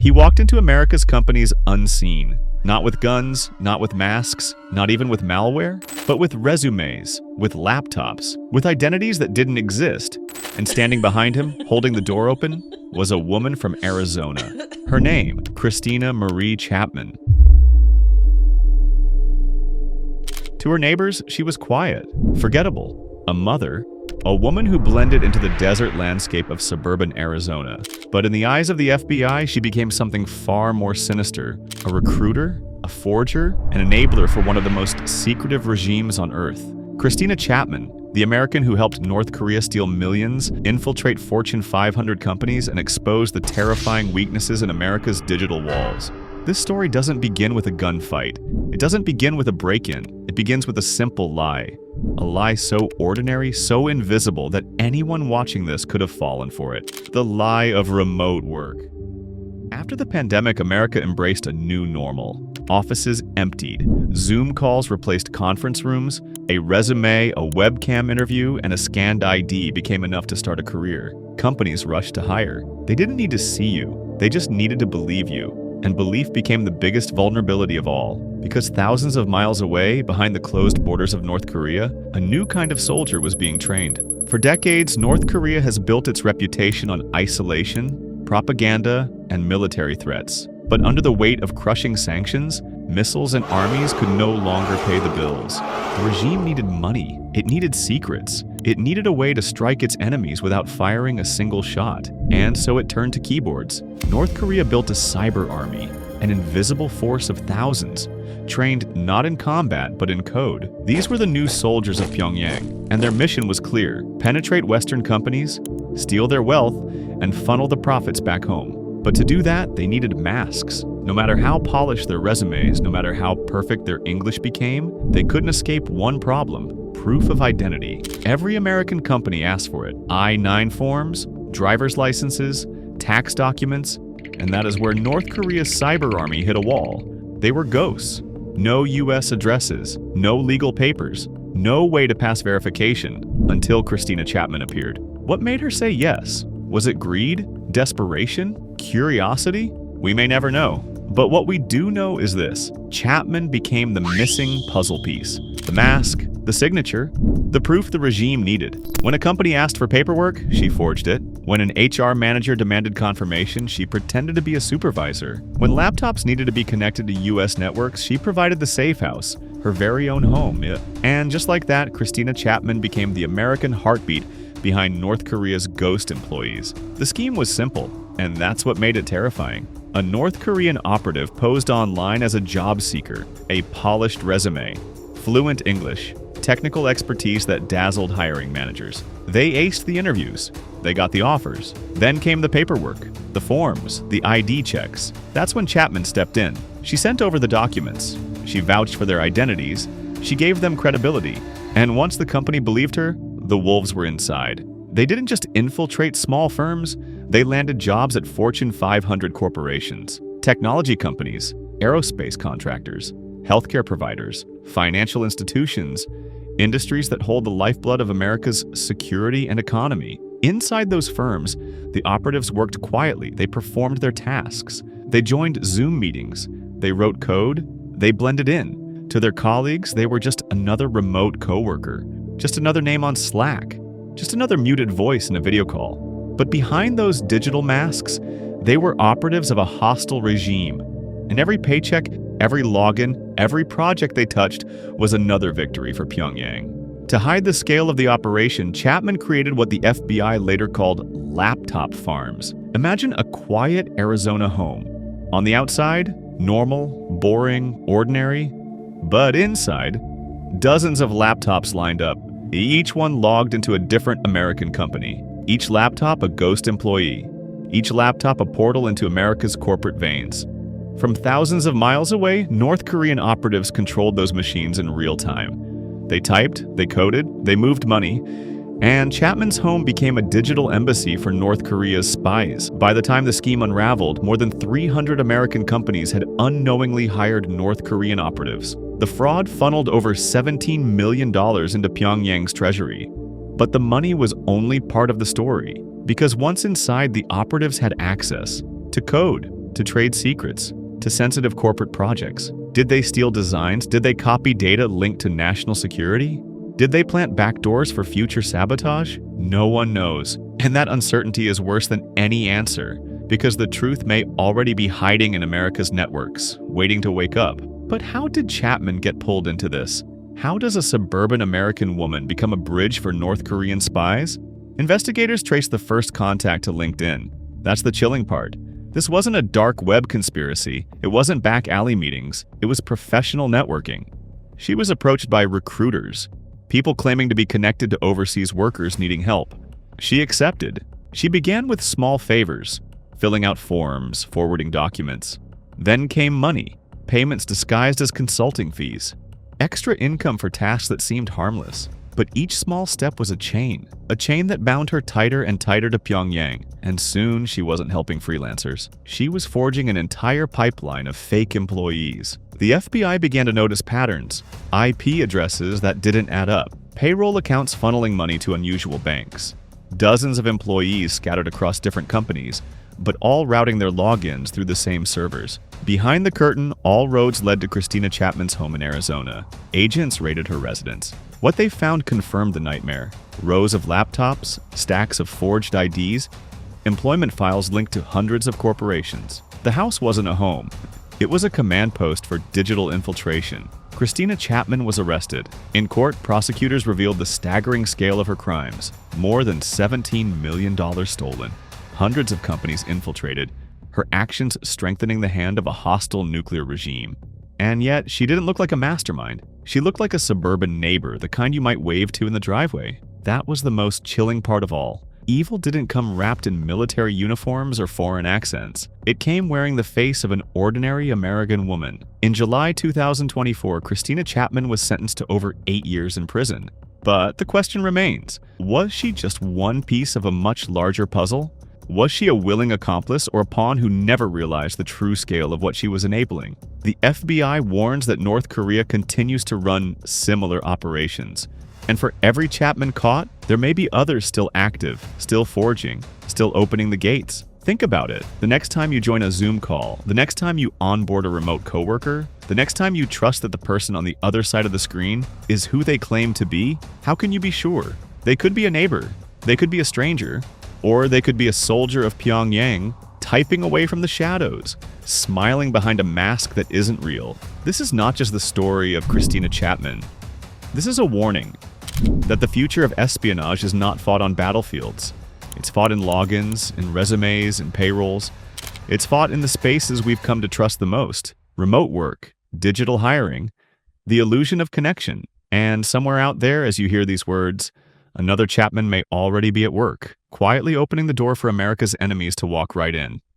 He walked into America's companies unseen, not with guns, not with masks, not even with malware, but with resumes, with laptops, with identities that didn't exist. And standing behind him, holding the door open, was a woman from Arizona. Her name, Christina Marie Chapman. To her neighbors, she was quiet, forgettable, a mother, a woman who blended into the desert landscape of suburban Arizona. But in the eyes of the FBI, she became something far more sinister: a recruiter, a forger, an enabler for one of the most secretive regimes on Earth. Christina Chapman, the American who helped North Korea steal millions, infiltrate Fortune 500 companies, and expose the terrifying weaknesses in America's digital walls. This story doesn't begin with a gunfight. It doesn't begin with a break-in. It begins with a simple lie. A lie so ordinary, so invisible that anyone watching this could have fallen for it. The lie of remote work. After the pandemic, America embraced a new normal. Offices emptied. Zoom calls replaced conference rooms. A resume, a webcam interview, and a scanned ID became enough to start a career. Companies rushed to hire. They didn't need to see you. They just needed to believe you. And belief became the biggest vulnerability of all, because thousands of miles away, behind the closed borders of North Korea, a new kind of soldier was being trained. For decades, North Korea has built its reputation on isolation, propaganda, and military threats. But under the weight of crushing sanctions, missiles and armies could no longer pay the bills. The regime needed money. It needed secrets. It needed a way to strike its enemies without firing a single shot. And so it turned to keyboards. North Korea built a cyber army, an invisible force of thousands, trained not in combat but in code. These were the new soldiers of Pyongyang, and their mission was clear: penetrate Western companies, steal their wealth, and funnel the profits back home. But to do that, they needed masks. No matter how polished their resumes, no matter how perfect their English became, they couldn't escape one problem: proof of identity. Every American company asked for it: I-9 forms, driver's licenses, tax documents, and that is where North Korea's cyber army hit a wall. They were ghosts. No US addresses, no legal papers, no way to pass verification, until Christina Chapman appeared. What made her say yes? Was it greed? Desperation? Curiosity? We may never know. But what we do know is this: Chapman became the missing puzzle piece. The mask, the signature, the proof the regime needed. When a company asked for paperwork, she forged it. When an HR manager demanded confirmation, she pretended to be a supervisor. When laptops needed to be connected to US networks, she provided the safe house, her very own home. And just like that, Christina Chapman became the American heartbeat behind North Korea's ghost employees. The scheme was simple, and that's what made it terrifying. A North Korean operative posed online as a job seeker, a polished resume, fluent English, technical expertise that dazzled hiring managers. They aced the interviews. They got the offers. Then came the paperwork, the forms, the ID checks. That's when Chapman stepped in. She sent over the documents. She vouched for their identities. She gave them credibility. And once the company believed her, the wolves were inside. They didn't just infiltrate small firms. They landed jobs at Fortune 500 corporations, technology companies, aerospace contractors, healthcare providers, financial institutions, industries that hold the lifeblood of America's security and economy. Inside those firms, the operatives worked quietly. They performed their tasks. They joined Zoom meetings. They wrote code. They blended in. To their colleagues, they were just another remote coworker, just another name on Slack, just another muted voice in a video call. But behind those digital masks, they were operatives of a hostile regime. And every paycheck, every login, every project they touched was another victory for Pyongyang. To hide the scale of the operation, Chapman created what the FBI later called laptop farms. Imagine a quiet Arizona home. On the outside, normal, boring, ordinary. But inside, dozens of laptops lined up, each one logged into a different American company. Each laptop a ghost employee. Each laptop a portal into America's corporate veins. From thousands of miles away, North Korean operatives controlled those machines in real time. They typed, they coded, they moved money, and Chapman's home became a digital embassy for North Korea's spies. By the time the scheme unraveled, more than 300 American companies had unknowingly hired North Korean operatives. The fraud funneled over $17 million into Pyongyang's treasury. But the money was only part of the story, because once inside, the operatives had access to code, To trade secrets? To sensitive corporate projects? Did they steal designs? Did they copy data linked to national security? Did they plant backdoors for future sabotage? No one knows. And that uncertainty is worse than any answer, because the truth may already be hiding in America's networks, waiting to wake up. But how did Chapman get pulled into this? How does a suburban American woman become a bridge for North Korean spies? Investigators traced the first contact to LinkedIn. That's the chilling part. This wasn't a dark web conspiracy. It wasn't back alley meetings. It was professional networking. She was approached by recruiters, people claiming to be connected to overseas workers needing help. She accepted. She began with small favors, filling out forms, forwarding documents. Then came money, payments disguised as consulting fees, extra income for tasks that seemed harmless. But each small step was a chain that bound her tighter and tighter to Pyongyang, and soon she wasn't helping freelancers. She was forging an entire pipeline of fake employees. The FBI began to notice patterns, IP addresses that didn't add up, payroll accounts funneling money to unusual banks, dozens of employees scattered across different companies, but all routing their logins through the same servers. Behind the curtain, all roads led to Christina Chapman's home in Arizona. Agents raided her residence. What they found confirmed the nightmare. Rows of laptops, stacks of forged IDs, employment files linked to hundreds of corporations. The house wasn't a home. It was a command post for digital infiltration. Christina Chapman was arrested. In court, prosecutors revealed the staggering scale of her crimes. More than $17 million stolen. Hundreds of companies infiltrated, her actions strengthening the hand of a hostile nuclear regime. And yet, she didn't look like a mastermind. She looked like a suburban neighbor, the kind you might wave to in the driveway. That was the most chilling part of all. Evil didn't come wrapped in military uniforms or foreign accents. It came wearing the face of an ordinary American woman. In July 2024, Christina Chapman was sentenced to over 8 years in prison. But the question remains, was she just one piece of a much larger puzzle? Was she a willing accomplice or a pawn who never realized the true scale of what she was enabling? The FBI warns that North Korea continues to run similar operations. And for every Chapman caught, there may be others still active, still forging, still opening the gates. Think about it. The next time you join a Zoom call, the next time you onboard a remote coworker, the next time you trust that the person on the other side of the screen is who they claim to be, how can you be sure? They could be a neighbor, they could be a stranger, or they could be a soldier of Pyongyang, typing away from the shadows, smiling behind a mask that isn't real. This is not just the story of Christina Chapman. This is a warning that the future of espionage is not fought on battlefields. It's fought in logins, in resumes, in payrolls. It's fought in the spaces we've come to trust the most: remote work, digital hiring, the illusion of connection. And somewhere out there, as you hear these words, another Chapman may already be at work, quietly opening the door for America's enemies to walk right in.